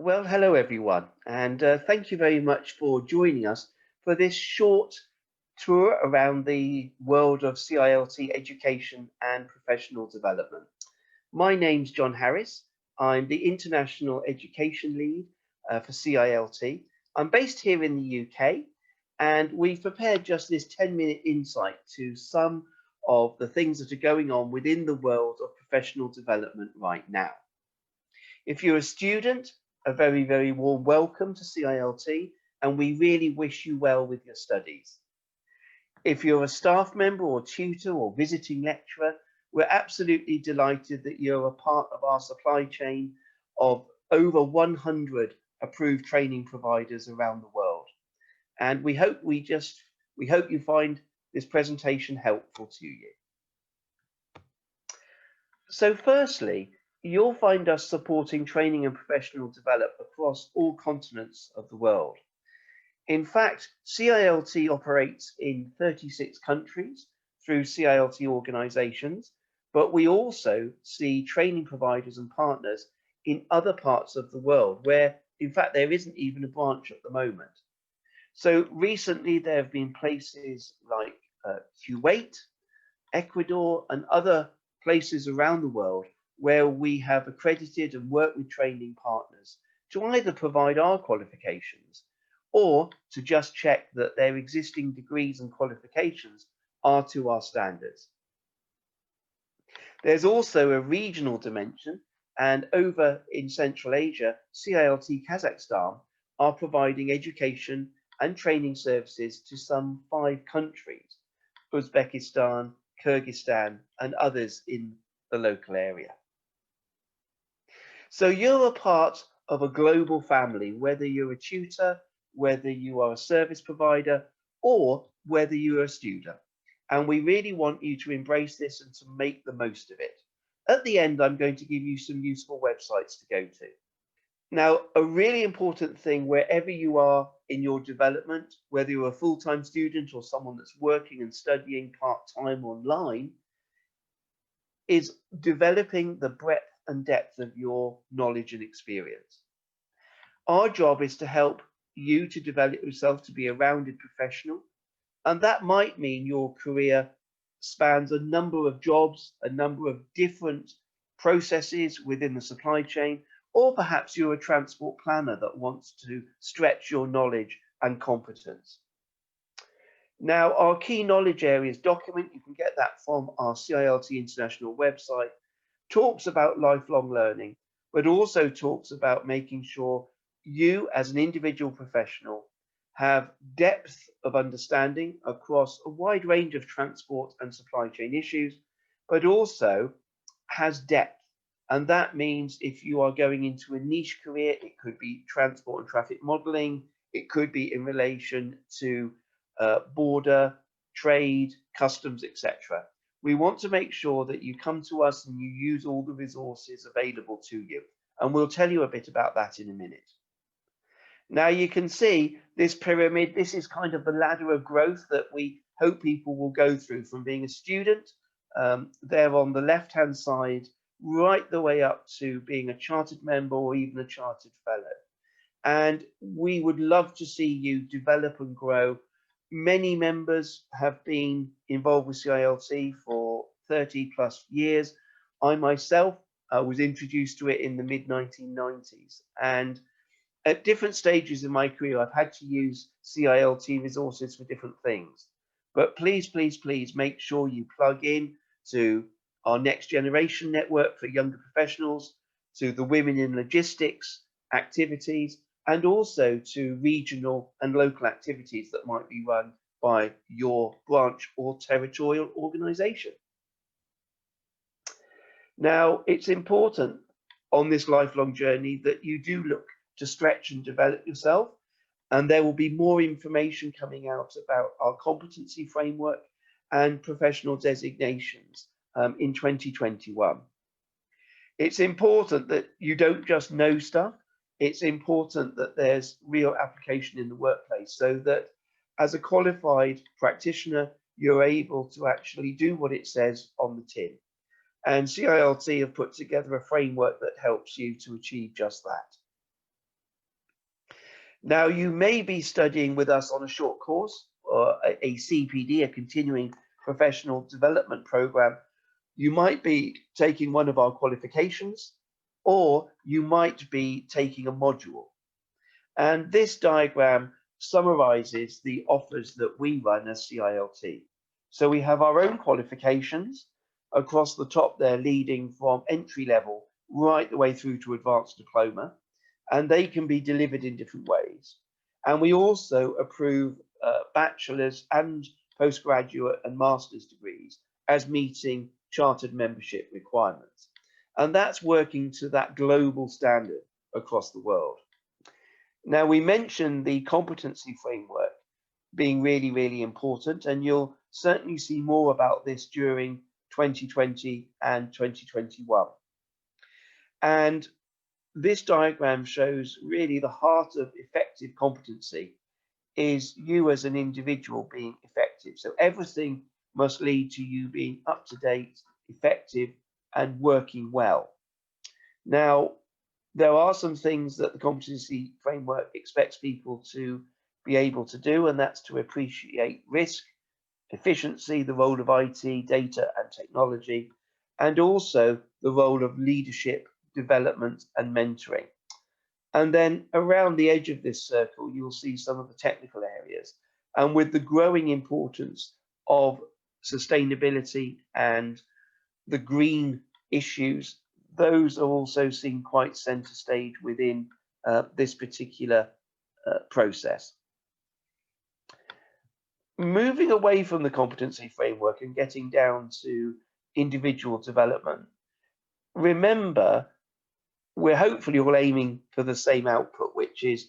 Well, hello everyone, and thank you very much for joining us for this short tour around the world of CILT education and professional development. My name's Jon Harris. I'm the International Education Lead for CILT. I'm based here in the UK, and we've prepared just this 10-minute insight to some of the things that are going on within the world of professional development right now. If you're a student, a very, very warm welcome to CILT, and we really wish you well with your studies. If you're a staff member or tutor or visiting lecturer, we're absolutely delighted that you're a part of our supply chain of over 100 approved training providers around the world. And we hope you find this presentation helpful to you. So firstly, you'll find us supporting training and professional development across all continents of the world. In fact, CILT operates in 36 countries through CILT organizations, but we also see training providers and partners in other parts of the world where, in fact, there isn't even a branch at the moment. So recently there have been places like Kuwait, Ecuador, and other places around the world where we have accredited and worked with training partners to either provide our qualifications or to just check that their existing degrees and qualifications are to our standards. There's also a regional dimension, and over in Central Asia, CILT Kazakhstan are providing education and training services to some 5 countries, Uzbekistan, Kyrgyzstan, and others in the local area. So you're a part of a global family, whether you're a tutor, whether you are a service provider, or whether you're a student. And we really want you to embrace this and to make the most of it. At the end, I'm going to give you some useful websites to go to. Now, a really important thing wherever you are in your development, whether you're a full-time student or someone that's working and studying part-time online, is developing the breadth and depth of your knowledge and experience. Our job is to help you to develop yourself to be a rounded professional, and that might mean your career spans a number of jobs, a number of different processes within the supply chain, or perhaps you're a transport planner that wants to stretch your knowledge and competence. Now, our key knowledge areas document, you can get that from our CILT International website, talks about lifelong learning, but also talks about making sure you as an individual professional have depth of understanding across a wide range of transport and supply chain issues, but also has depth. And that means if you are going into a niche career, it could be transport and traffic modeling, it could be in relation to border, trade, customs, etc. We want to make sure that you come to us and you use all the resources available to you. And we'll tell you a bit about that in a minute. Now you can see this pyramid, this is kind of the ladder of growth that we hope people will go through from being a student, there on the left-hand side, right the way up to being a chartered member or even a chartered fellow. And we would love to see you develop and grow. Many members have been involved with CILT for 30 plus years. I myself was introduced to it in the mid-1990s, and at different stages in my career, I've had to use CILT resources for different things. But please, please, please make sure you plug in to our next generation network for younger professionals, to the Women in Logistics activities, and also to regional and local activities that might be run by your branch or territorial organization. Now, it's important on this lifelong journey that you do look to stretch and develop yourself, and there will be more information coming out about our competency framework and professional designations in 2021. It's important that you don't just know stuff. It's important that there's real application in the workplace so that as a qualified practitioner, you're able to actually do what it says on the tin. And CILT have put together a framework that helps you to achieve just that. Now, you may be studying with us on a short course or a CPD, a continuing professional development program. You might be taking one of our qualifications, or you might be taking a module. And this diagram summarizes the offers that we run as CILT. So we have our own qualifications across the top there, leading from entry level right the way through to advanced diploma, and they can be delivered in different ways. And we also approve bachelor's and postgraduate and master's degrees as meeting chartered membership requirements. And that's working to that global standard across the world. Now, we mentioned the competency framework being really, really important, and you'll certainly see more about this during 2020 and 2021. And this diagram shows really the heart of effective competency is you as an individual being effective. So everything must lead to you being up to date, effective, and working well. Now, there are some things that the competency framework expects people to be able to do, and that's to appreciate risk, efficiency, the role of IT, data and technology, and also the role of leadership, development and mentoring. And then around the edge of this circle, you'll see some of the technical areas. And with the growing importance of sustainability and the green issues, those are also seen quite center stage within this particular process. Moving away from the competency framework and getting down to individual development, remember, we're hopefully all aiming for the same output, which is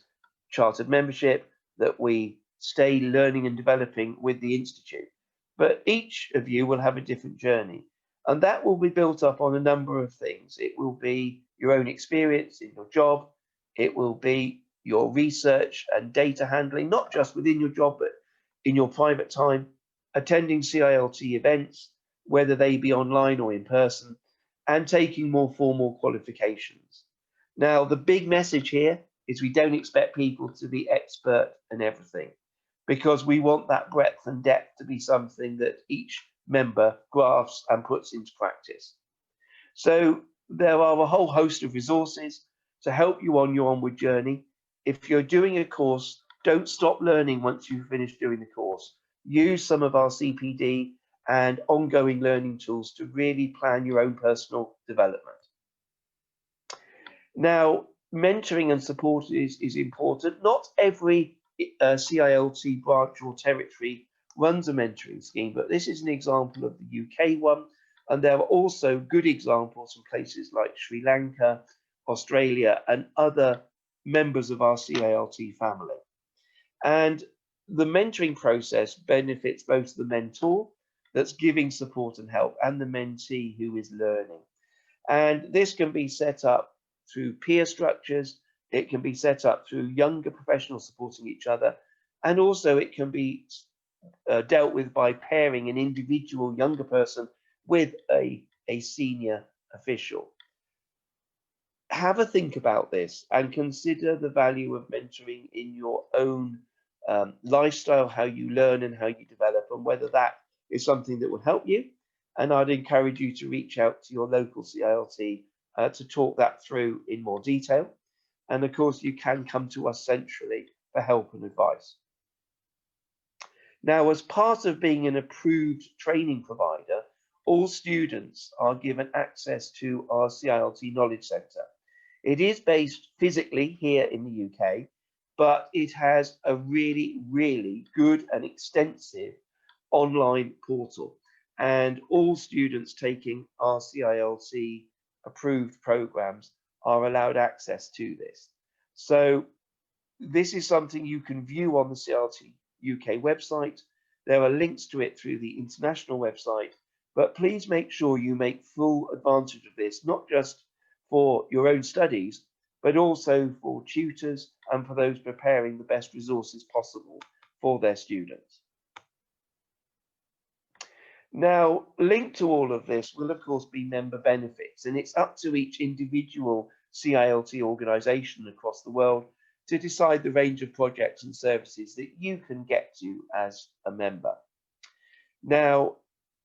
chartered membership, that we stay learning and developing with the Institute. But each of you will have a different journey, and that will be built up on a number of things. It will be your own experience in your job. It will be your research and data handling, not just within your job, but in your private time, attending CILT events, whether they be online or in person, and taking more formal qualifications. Now, the big message here is we don't expect people to be expert in everything, because we want that breadth and depth to be something that each member grasps and puts into practice. So there are a whole host of resources to help you on your onward journey. If you're doing a course, don't stop learning once you've finished doing the course. Use some of our CPD and ongoing learning tools to really plan your own personal development. Now, mentoring and support is important. Not every CILT branch or territory runs a mentoring scheme, but this is an example of the UK one. And there are also good examples from places like Sri Lanka, Australia, and other members of our CILT family. And the mentoring process benefits both the mentor that's giving support and help and the mentee who is learning. And this can be set up through peer structures. It can be set up through younger professionals supporting each other. And also it can be dealt with by pairing an individual younger person with a senior official. Have a think about this and consider the value of mentoring in your own lifestyle, how you learn and how you develop, and whether that is something that will help you. And I'd encourage you to reach out to your local CILT to talk that through in more detail. And of course, you can come to us centrally for help and advice. Now, as part of being an approved training provider, all students are given access to our CILT Knowledge Centre. It is based physically here in the UK, but it has a really, really good and extensive online portal. And all students taking our CILT approved programs are allowed access to this. So this is something you can view on the CILT UK website. There are links to it through the international website, but please make sure you make full advantage of this, not just for your own studies, but also for tutors and for those preparing the best resources possible for their students. Now, linked to all of this will, of course, be member benefits, and it's up to each individual CILT organisation across the world to decide the range of projects and services that you can get to as a member. Now,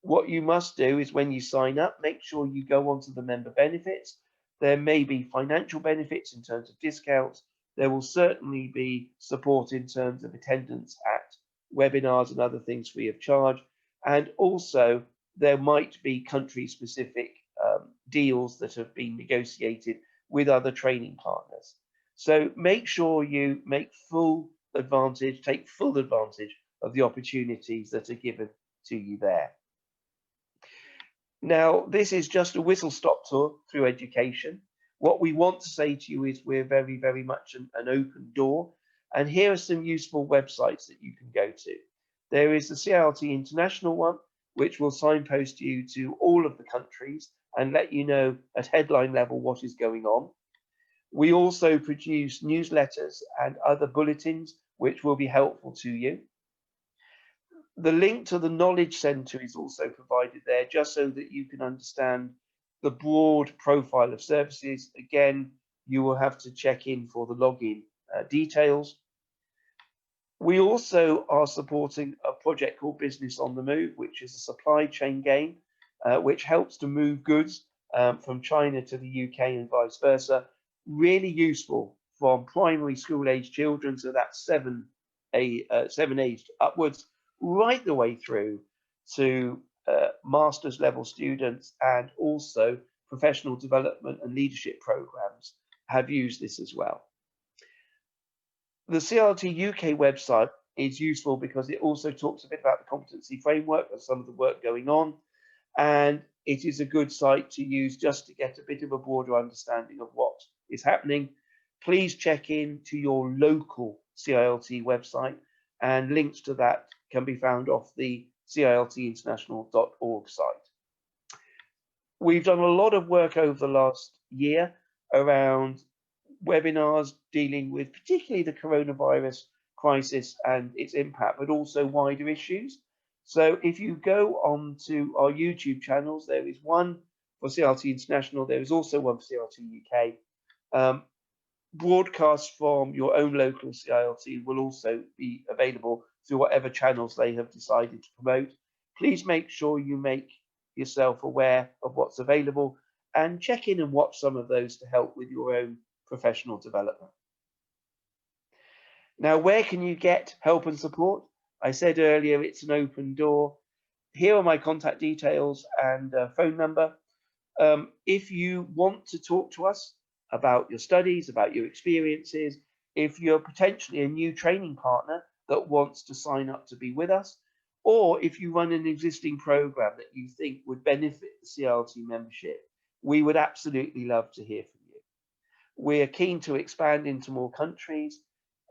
what you must do is when you sign up, make sure you go onto the member benefits. There may be financial benefits in terms of discounts. There will certainly be support in terms of attendance at webinars and other things free of charge. And also, there might be country-specific deals that have been negotiated with other training partners. So make sure you take full advantage of the opportunities that are given to you there. Now, this is just a whistle-stop tour through education. What we want to say to you is we're very, very much an open door. And here are some useful websites that you can go to. There is the CILT International one, which will signpost you to all of the countries and let you know at headline level what is going on. We also produce newsletters and other bulletins, which will be helpful to you. The link to the Knowledge Centre is also provided there, just so that you can understand the broad profile of services. Again, you will have to check in for the login details. We also are supporting a project called Business on the Move, which is a supply chain game, which helps to move goods from China to the UK and vice versa. Really useful from primary school age children, so that's seven aged upwards, right the way through to master's level students, and also professional development and leadership programs have used this as well. The CILT UK website is useful because it also talks a bit about the competency framework and some of the work going on, and it is a good site to use just to get a bit of a broader understanding of what is happening. Please check in to your local CILT website, and links to that can be found off the ciltinternational.org site. We've done a lot of work over the last year around webinars dealing with particularly the coronavirus crisis and its impact, but also wider issues. So if you go on to our YouTube channels, there is one for CILT International, there is also one for CILT UK. Broadcasts from your own local CILT will also be available through whatever channels they have decided to promote. Please make sure you make yourself aware of what's available and check in and watch some of those to help with your own professional development. Now, where can you get help and support? I said earlier, it's an open door. Here are my contact details and phone number. If you want to talk to us about your studies, about your experiences, if you're potentially a new training partner that wants to sign up to be with us, or if you run an existing program that you think would benefit the CILT membership, we would absolutely love to hear from you. We're keen to expand into more countries.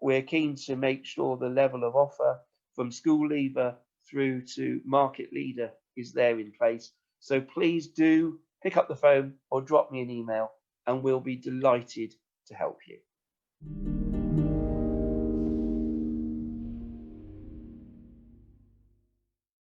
We're keen to make sure the level of offer from school leaver through to market leader is there in place. So please do pick up the phone or drop me an email, and we'll be delighted to help you.